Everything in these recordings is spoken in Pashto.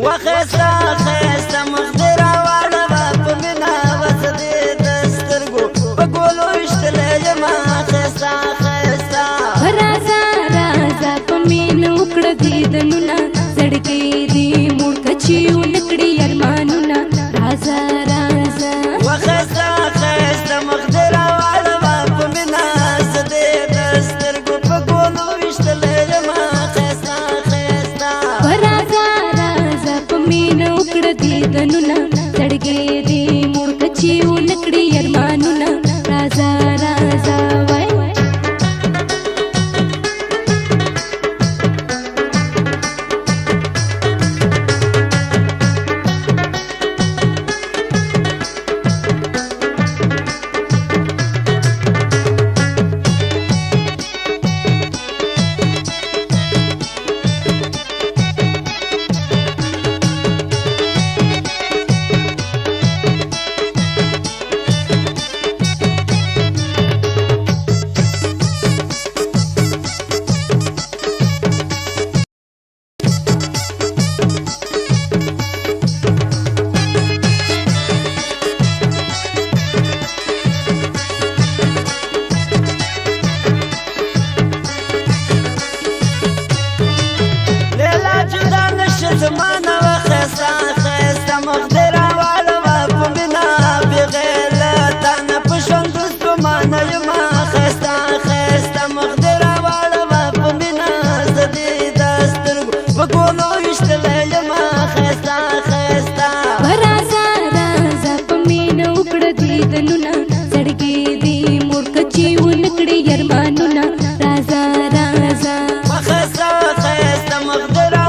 وخستا خستا مخدرا واړه په مینا وسدې دسترګو په ګولو وشتلې یما خستا خستا رازا رازا په مینو کړه دیدنونه زړګي دې موړ کچیو نکړي ارمانونه رازا رازا وخستا خستا مخدرا واړه په مینا وسدې دسترګو په ګولو وشتلې یما خستا خستا رازا رازا په مینو کړه دیدنونه زړګي دې موړ کچیو نکړي ارمانونه رازا رازا وای زمانه وخستا خستا مخدرا واړه په مینا بغیر تا نه په ژوند ستومانه یما خستا خستا مخدرا واړه په مینا زه دې د سترګو په ګولو ویشتلی یما خستا خستا رازا رازا په مینه وکړه دیدنونه زړګي دې موړ کچیو نکړي ارمانونه رازا رازا خستا خستا مخدرا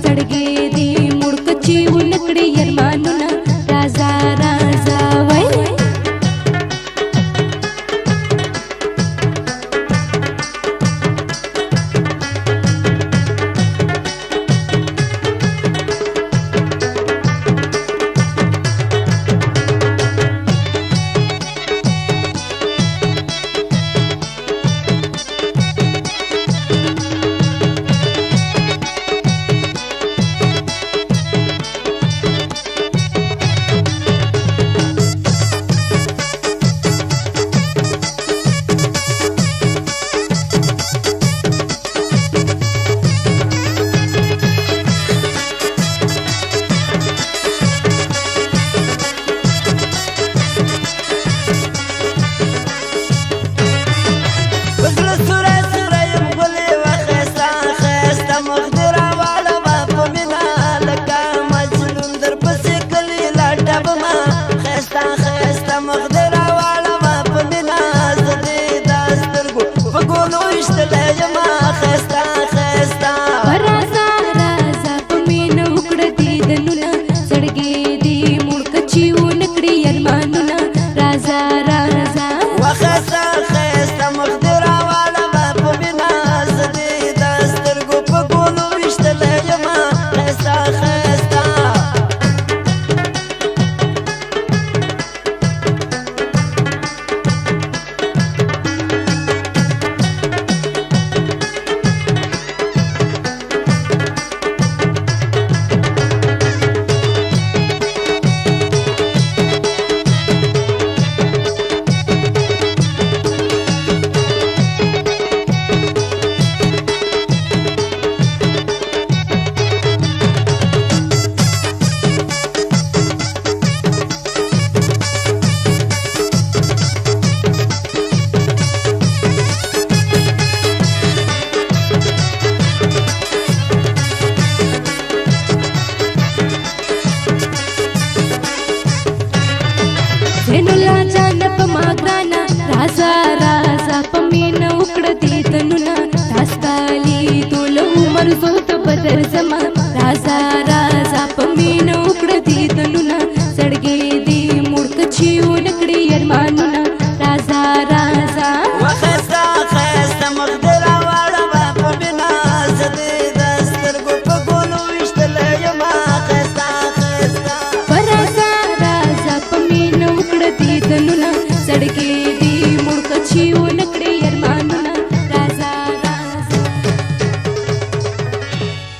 زړګي دې موړ کچیو نکړي ارمانونه